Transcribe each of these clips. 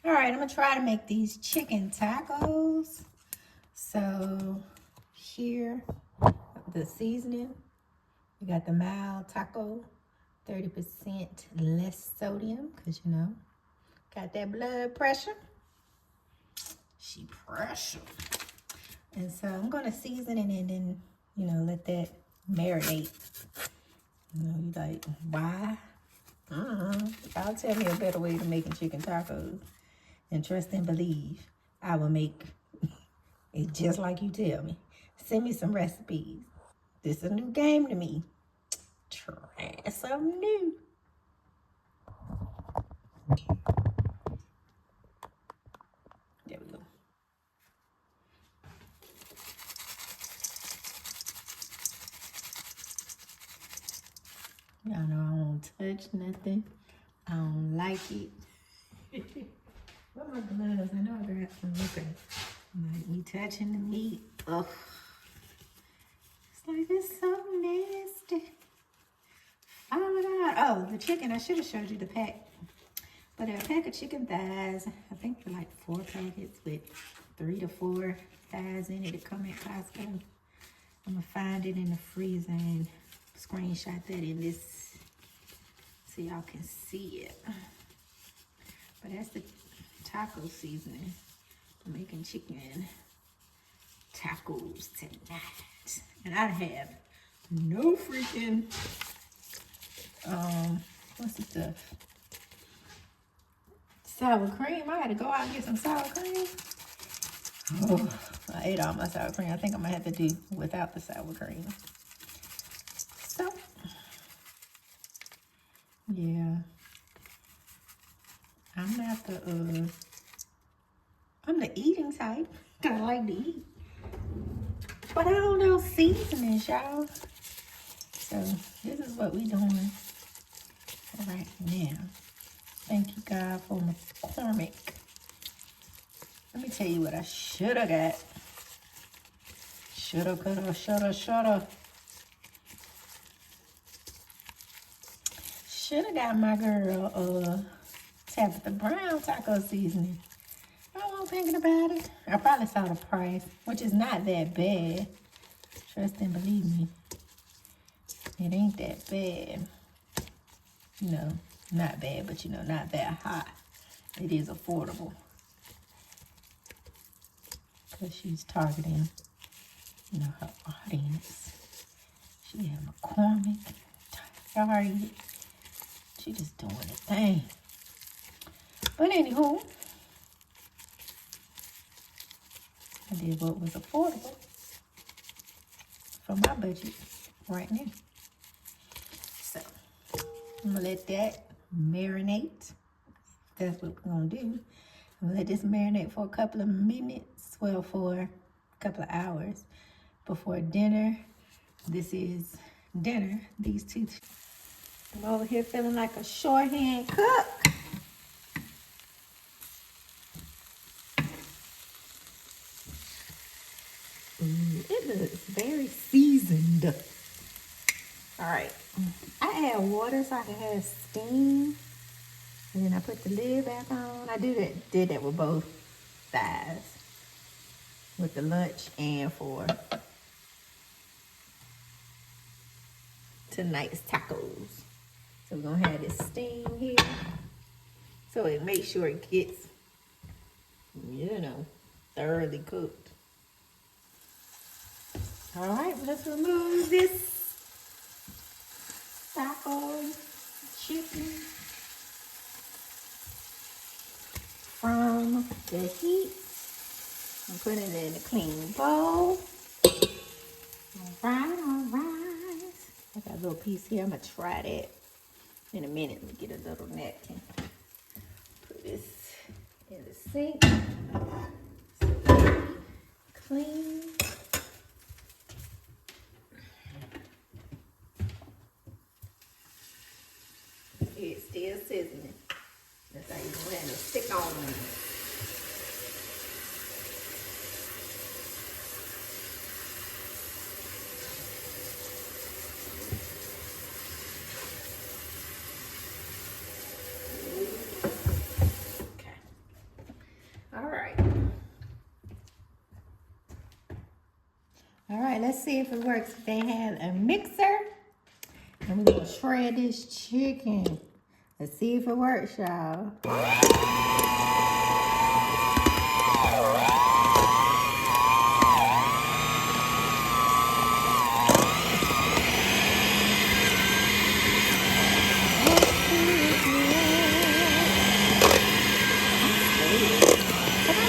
All right, I'm gonna try to make these chicken tacos. So here, the seasoning. We got the mild taco, 30% less sodium, because you know, got that blood pressure. She pressure. And so I'm gonna season it and then, you know, let that marinate. You know, you like, why? Y'all tell me a better way to making chicken tacos. And trust and believe, I will make it just like you tell me. Send me some recipes. This is a new game to me. Try something new. There we go. Y'all know I won't touch nothing. I don't like it. Where my gloves? I know I grabbed some liquor. Like me touching the meat. Ugh. It's like it's so nasty. Oh my God. Oh, the chicken. I should have showed you the pack. But a pack of chicken thighs, I think they're like 4 packets with 3 to 4 thighs in it. It come at Costco. I'm gonna find it in the freezer and screenshot that in this so y'all can see it. But that's the taco seasoning. I'm making chicken tacos tonight. And I have no freaking, what's the stuff? Sour cream. I had to go out and get some sour cream. Oh, I ate all my sour cream. I think I'm gonna have to do without the sour cream. So, yeah. I'm not the, I'm the eating type. I like to eat. But I don't know seasonings, y'all. So, this is what we doing right now. Thank you, God, for McCormick. Let me tell you what I should have got. Shoulda, coulda, shoulda, shoulda. Shoulda got my girl, Tabitha Brown taco seasoning. I wasn't thinking about it. I probably saw the price, which is not that bad. Trust and believe me. It ain't that bad. You know, not bad, but you know, not that high. It is affordable. Because she's targeting, you know, her audience. She had McCormick, Target. She just doing the thing. But anywho, I did what was affordable for my budget right now. So, I'm gonna let that marinate. That's what we're gonna do. I'm gonna let this marinate for a couple of minutes, well, for a couple of hours before dinner. This is dinner, these two. I'm over here feeling like a shorthand cook. It looks very seasoned. All right, I add water so I can have steam. And then I put the lid back on. I did that with both thighs. With the lunch and for tonight's tacos. So we're gonna have this steam here. So it makes sure it gets, you know, thoroughly cooked. All right, let's remove this taco chicken from the heat. I'm putting it in a clean bowl. All right. I got a little piece here. I'm gonna try that in a minute. Let me get a little napkin. Put this in the sink. Clean. It's still sizzling. That's how you gonna have to stick on it. Okay. let's see if it works. They had a mixer. And we're gonna shred this chicken. Let's see if it works, y'all.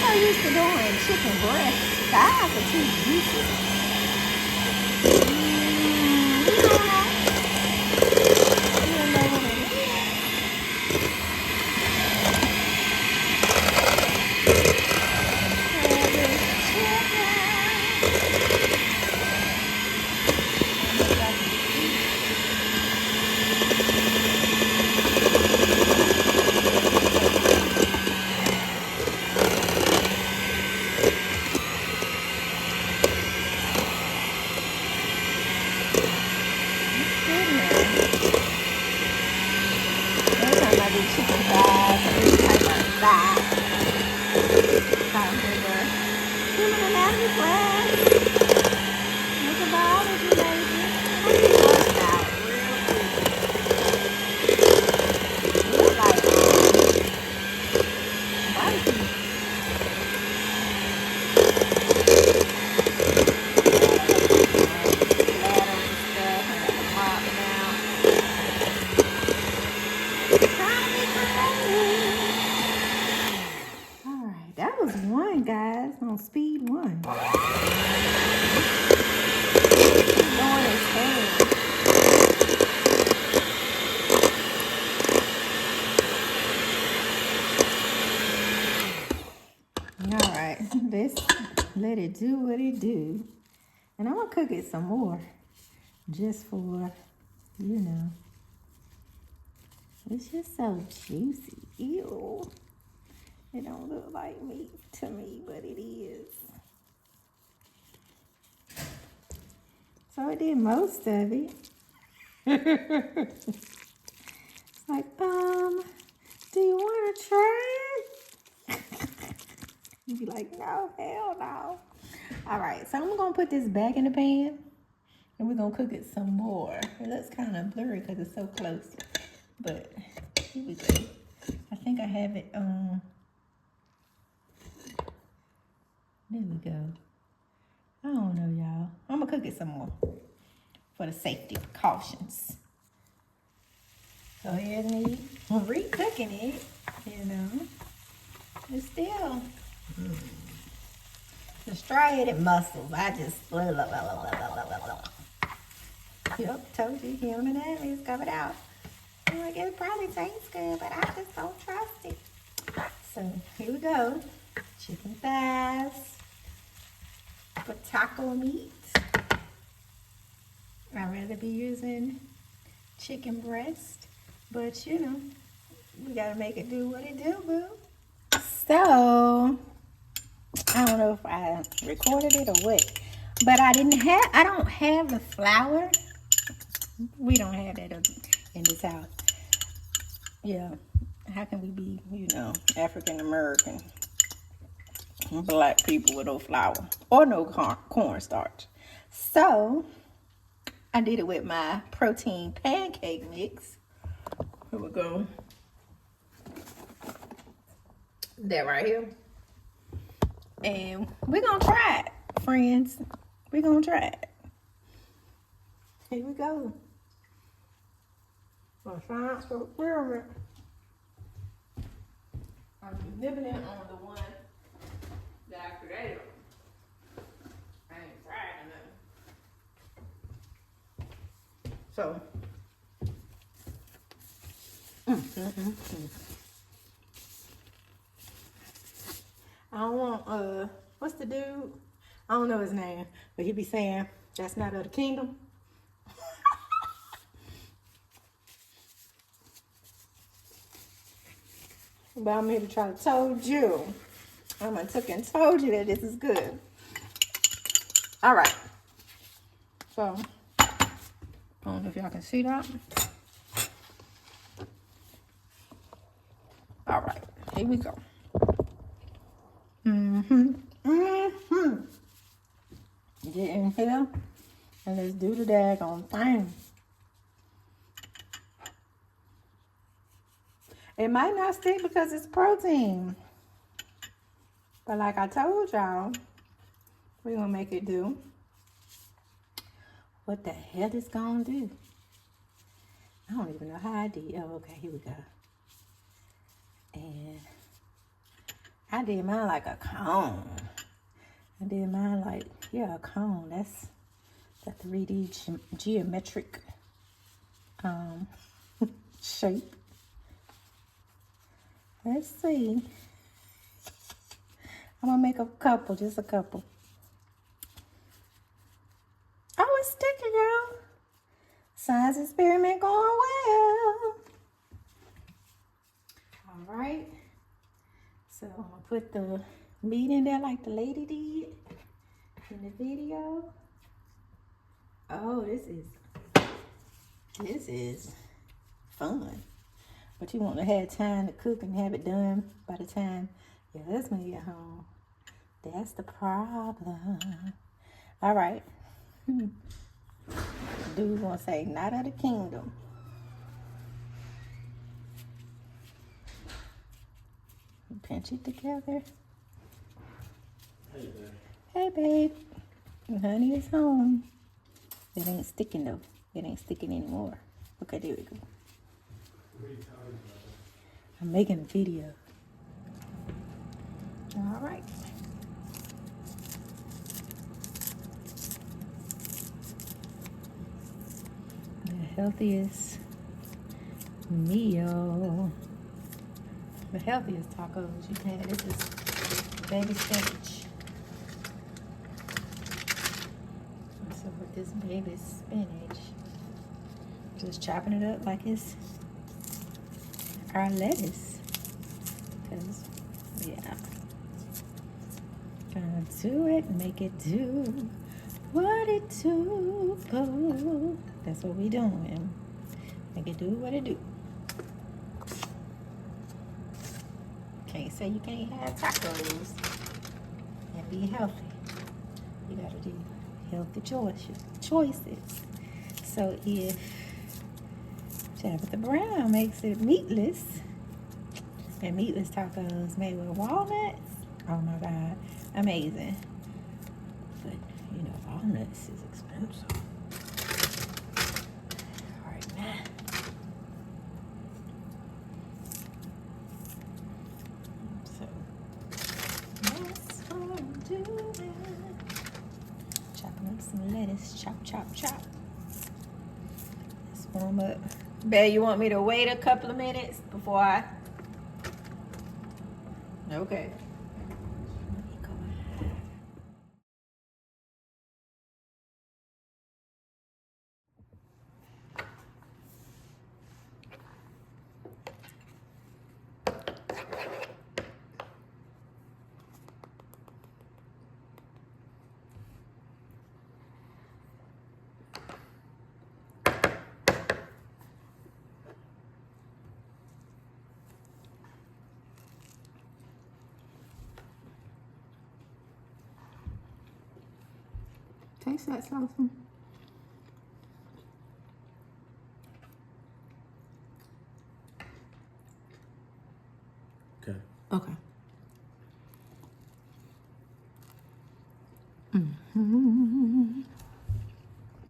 I'm used to doing chicken breast. Thighs are too juicy. Chicken thighs or this type of thigh. Human anatomy class. Look at biology, baby. Worked out real quick. Look like barbecue. That was one, guys, on speed one. All right, let's let it do what it do. And I'm gonna cook it some more, just for, you know. It's just so juicy. Ew. It don't look like meat to me, but it is. So I did most of it. It's like, do you want to try it? You'd be like, no, hell no. All right, so I'm gonna put this back in the pan and we're gonna cook it some more. It looks kind of blurry because it's so close, but here we go. I think I have it on. There we go. I don't know, y'all. I'm gonna cook it some more for the safety precautions. Go ahead and re-cooking it, you know. It's still the striated muscles. I just blah, blah, blah, blah, blah, blah, blah. Yep, told you, human anatomy is covered out. I'm like, it probably tastes good, but I just don't trust it. So here we go. Chicken thighs. For taco meat, I'd rather be using chicken breast, but you know, we gotta make it do what it do, boo. So, I don't know if I recorded it or what, but I don't have the flour. We don't have that in this house. Yeah, how can we be, you know, African American? Black people with no flour or no cornstarch. So I did it with my protein pancake mix. Here we go. That right here. And we're gonna try it, friends. We're gonna try it. Here we go. I'm nibbling on the one that I created. I ain't fried enough. So, I don't want, what's the dude? I don't know his name, but he be saying, that's not of the kingdom. But I'm here to try to told you. I'm gonna took and told you that this is good. All right. So, I don't know if y'all can see that. All right, here we go. get in here and let's do the daggone thing. It might not stick because it's protein. But like I told y'all, we're gonna make it do what the hell it's gonna do. I don't even know how I did. Oh, okay, here we go. And I did mine like a cone. I did mine like, yeah, a cone. That's the 3D geometric shape. Let's see. I'm gonna make a couple, just a couple. Oh, it's sticking, y'all. Science experiment going well. All right. So I'm gonna put the meat in there like the lady did in the video. Oh, this is fun. But you want to have time to cook and have it done by the time your husband get home. That's the problem. All right. Dude gonna say, not of the kingdom. Pinch it together. Hey, babe. Hey, babe. Honey is home. It ain't sticking, though. It ain't sticking anymore. Okay, there we go. What are you talking about? I'm making a video. All right. The healthiest meal. The healthiest tacos you can have. This is baby spinach. So with this baby spinach, just chopping it up like it's our lettuce. Cause yeah, gonna do it, make it do what it do. That's what we doing. Make it do what it do. Can't say you can't have tacos and be healthy. You gotta do healthy choices. So if Tabitha Brown makes it meatless, and meatless tacos made with walnuts, oh my God, amazing. But you know, walnuts is expensive. All right, now. So that's what I'm doing. Chopping up some lettuce, chop, chop, chop. Let's warm up. Babe, you want me to wait a couple of minutes before I? Okay. Taste that salsa. Okay. Okay. Mm-hmm.